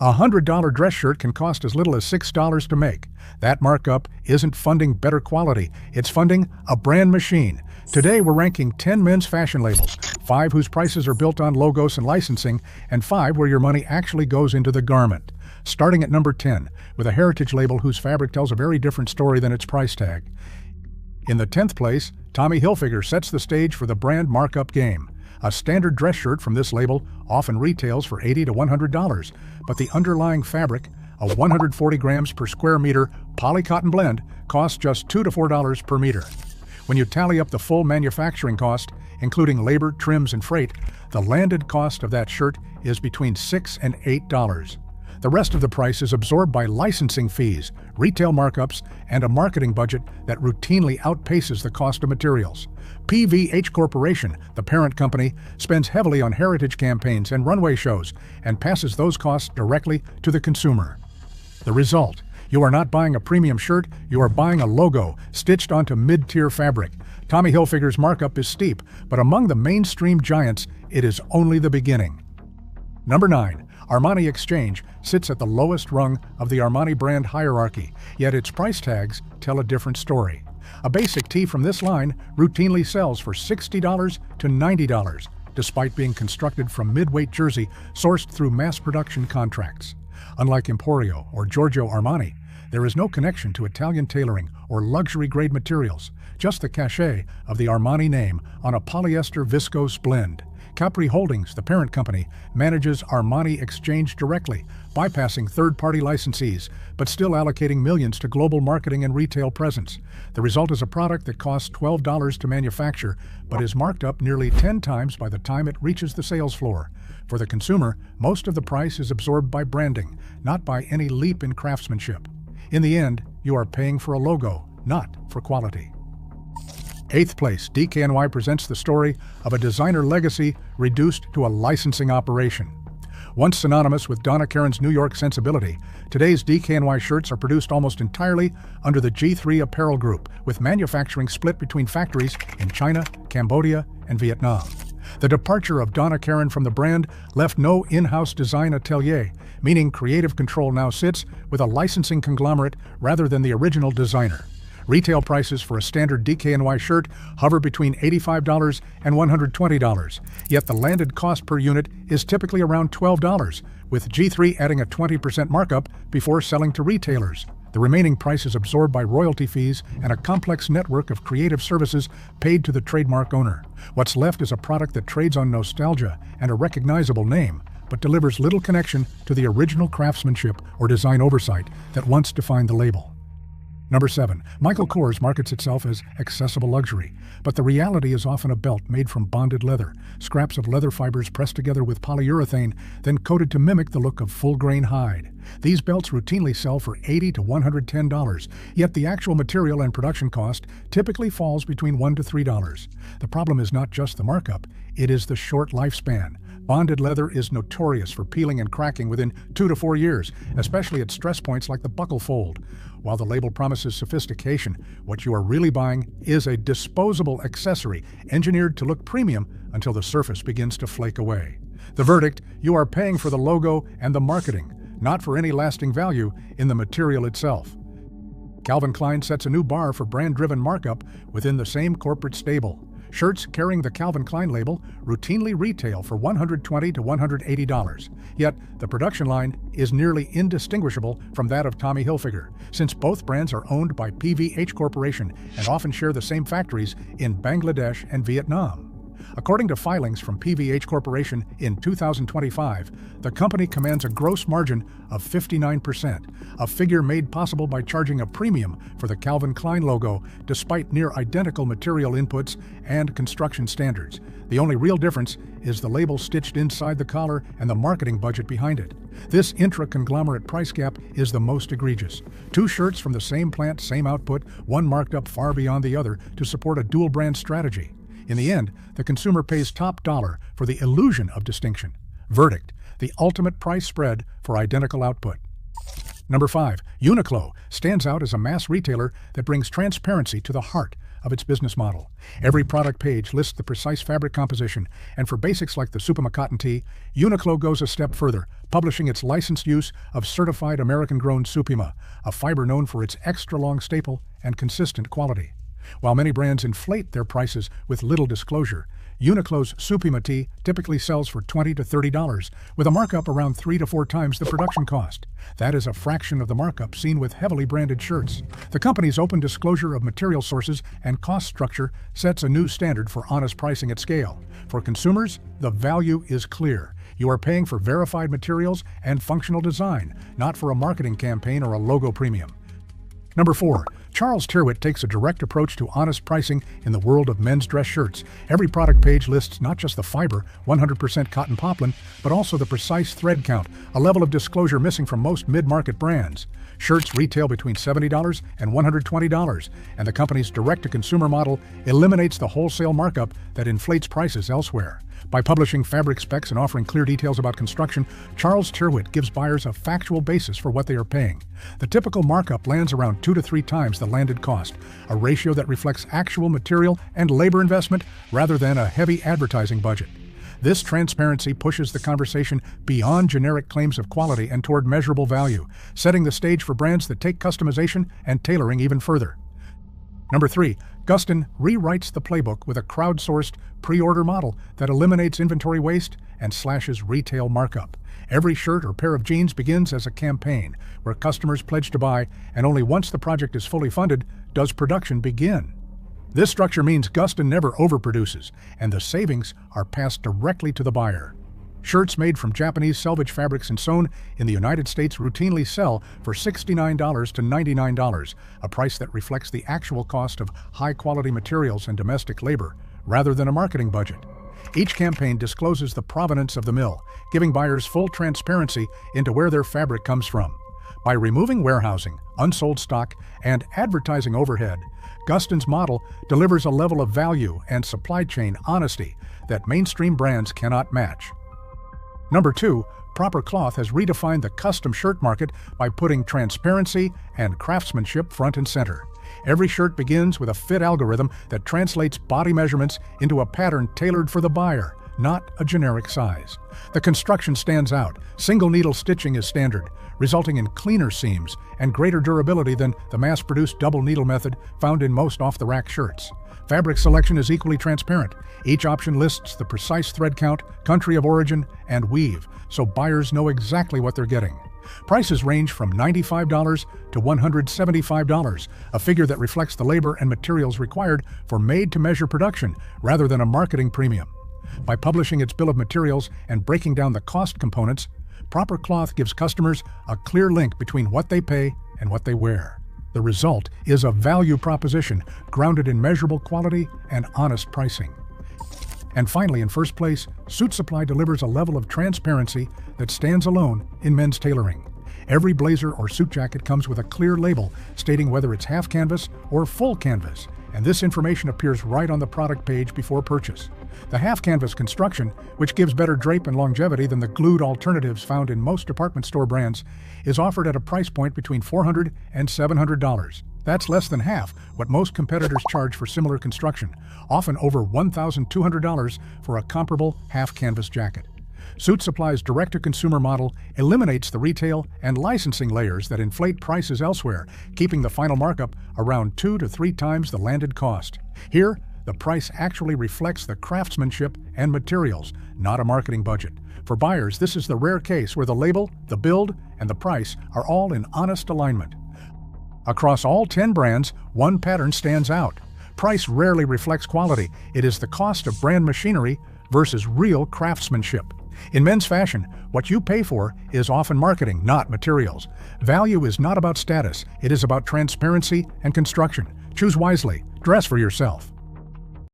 A $100 dress shirt can cost as little as $6 to make. That markup isn't funding better quality, it's funding a brand machine. Today we're ranking 10 men's fashion labels, 5 whose prices are built on logos and licensing, and 5 where your money actually goes into the garment. Starting at number 10, with a heritage label whose fabric tells a very different story than its price tag. In the 10th place, Tommy Hilfiger sets the stage for the brand markup game. A standard dress shirt from this label often retails for $80 to $100, but the underlying fabric, a 140 grams per square meter polycotton blend, costs just $2 to $4 per meter. When you tally up the full manufacturing cost, including labor, trims, and freight, the landed cost of that shirt is between $6 and $8. The rest of the price is absorbed by licensing fees, retail markups, and a marketing budget that routinely outpaces the cost of materials. PVH Corporation, the parent company, spends heavily on heritage campaigns and runway shows and passes those costs directly to the consumer. The result: you are not buying a premium shirt, you are buying a logo stitched onto mid-tier fabric. Tommy Hilfiger's markup is steep, but among the mainstream giants, it is only the beginning. Number 9. Armani Exchange sits at the lowest rung of the Armani brand hierarchy, yet its price tags tell a different story. A basic tee from this line routinely sells for $60 to $90, despite being constructed from mid-weight jersey sourced through mass production contracts. Unlike Emporio or Giorgio Armani, there is no connection to Italian tailoring or luxury-grade materials, just the cachet of the Armani name on a polyester viscose blend. Capri Holdings, the parent company, manages Armani Exchange directly, bypassing third-party licensees, but still allocating millions to global marketing and retail presence. The result is a product that costs $12 to manufacture, but is marked up nearly 10 times by the time it reaches the sales floor. For the consumer, most of the price is absorbed by branding, not by any leap in craftsmanship. In the end, you are paying for a logo, not for quality. 8th place, DKNY presents the story of a designer legacy reduced to a licensing operation. Once synonymous with Donna Karan's New York sensibility, today's DKNY shirts are produced almost entirely under the G3 Apparel Group, with manufacturing split between factories in China, Cambodia, and Vietnam. The departure of Donna Karan from the brand left no in-house design atelier, meaning creative control now sits with a licensing conglomerate rather than the original designer. Retail prices for a standard DKNY shirt hover between $85 and $120, yet the landed cost per unit is typically around $12, with G3 adding a 20% markup before selling to retailers. The remaining price is absorbed by royalty fees and a complex network of creative services paid to the trademark owner. What's left is a product that trades on nostalgia and a recognizable name, but delivers little connection to the original craftsmanship or design oversight that once defined the label. Number 7. Michael Kors markets itself as accessible luxury, but the reality is often a belt made from bonded leather, scraps of leather fibers pressed together with polyurethane, then coated to mimic the look of full-grain hide. These belts routinely sell for $80 to $110, yet the actual material and production cost typically falls between $1 to $3. The problem is not just the markup, it is the short lifespan. Bonded leather is notorious for peeling and cracking within 2 to 4 years, especially at stress points like the buckle fold. While the label promises sophistication, what you are really buying is a disposable accessory engineered to look premium until the surface begins to flake away. The verdict: you are paying for the logo and the marketing, not for any lasting value in the material itself. Calvin Klein sets a new bar for brand-driven markup within the same corporate stable. Shirts carrying the Calvin Klein label routinely retail for $120 to $180, yet the production line is nearly indistinguishable from that of Tommy Hilfiger, since both brands are owned by PVH Corporation and often share the same factories in Bangladesh and Vietnam. According to filings from PVH Corporation in 2025, the company commands a gross margin of 59%, a figure made possible by charging a premium for the Calvin Klein logo despite near-identical material inputs and construction standards. The only real difference is the label stitched inside the collar and the marketing budget behind it. This intra-conglomerate price gap is the most egregious. 2 shirts from the same plant, same output, one marked up far beyond the other to support a dual-brand strategy. In the end, the consumer pays top dollar for the illusion of distinction. Verdict: the ultimate price spread for identical output. Number 5. Uniqlo stands out as a mass retailer that brings transparency to the heart of its business model. Every product page lists the precise fabric composition, and for basics like the Supima cotton tee, Uniqlo goes a step further, publishing its licensed use of certified American-grown Supima, a fiber known for its extra-long staple and consistent quality. While many brands inflate their prices with little disclosure, Uniqlo's Supima tee typically sells for $20 to $30, with a markup around 3 to 4 times the production cost. That is a fraction of the markup seen with heavily branded shirts. The company's open disclosure of material sources and cost structure sets a new standard for honest pricing at scale. For consumers, the value is clear. You are paying for verified materials and functional design, not for a marketing campaign or a logo premium. Number 4. Charles Tyrwhitt takes a direct approach to honest pricing in the world of men's dress shirts. Every product page lists not just the fiber, 100% cotton poplin, but also the precise thread count, a level of disclosure missing from most mid-market brands. Shirts retail between $70 and $120, and the company's direct-to-consumer model eliminates the wholesale markup that inflates prices elsewhere. By publishing fabric specs and offering clear details about construction, Charles Tyrwhitt gives buyers a factual basis for what they are paying. The typical markup lands around 2 to 3 times the landed cost, a ratio that reflects actual material and labor investment rather than a heavy advertising budget. This transparency pushes the conversation beyond generic claims of quality and toward measurable value, setting the stage for brands that take customization and tailoring even further. Number 3. Gustin rewrites the playbook with a crowdsourced pre-order model that eliminates inventory waste and slashes retail markup. Every shirt or pair of jeans begins as a campaign where customers pledge to buy, and only once the project is fully funded does production begin. This structure means Gustin never overproduces, and the savings are passed directly to the buyer. Shirts made from Japanese selvage fabrics and sewn in the United States routinely sell for $69 to $99, a price that reflects the actual cost of high-quality materials and domestic labor, rather than a marketing budget. Each campaign discloses the provenance of the mill, giving buyers full transparency into where their fabric comes from. By removing warehousing, unsold stock, and advertising overhead, Gustin's model delivers a level of value and supply chain honesty that mainstream brands cannot match. Number 2. Proper Cloth has redefined the custom shirt market by putting transparency and craftsmanship front and center. Every shirt begins with a fit algorithm that translates body measurements into a pattern tailored for the buyer, not a generic size. The construction stands out. Single needle stitching is standard, resulting in cleaner seams and greater durability than the mass-produced double needle method found in most off-the-rack shirts. Fabric selection is equally transparent. Each option lists the precise thread count, country of origin, and weave, so buyers know exactly what they're getting. Prices range from $95 to $175, a figure that reflects the labor and materials required for made-to-measure production rather than a marketing premium. By publishing its bill of materials and breaking down the cost components, Proper Cloth gives customers a clear link between what they pay and what they wear. The result is a value proposition grounded in measurable quality and honest pricing. And finally, in first place, Suit Supply delivers a level of transparency that stands alone in men's tailoring. Every blazer or suit jacket comes with a clear label stating whether it's half canvas or full canvas, and this information appears right on the product page before purchase. The half canvas construction, which gives better drape and longevity than the glued alternatives found in most department store brands, is offered at a price point between $400 and $700. That's less than half what most competitors charge for similar construction, often over $1,200 for a comparable half-canvas jacket. Suit Supply's direct-to-consumer model eliminates the retail and licensing layers that inflate prices elsewhere, keeping the final markup around 2 to 3 times the landed cost. Here, the price actually reflects the craftsmanship and materials, not a marketing budget. For buyers, this is the rare case where the label, the build, and the price are all in honest alignment. Across all 10 brands, one pattern stands out. Price rarely reflects quality. It is the cost of brand machinery versus real craftsmanship. In men's fashion, what you pay for is often marketing, not materials. Value is not about status. It is about transparency and construction. Choose wisely. Dress for yourself.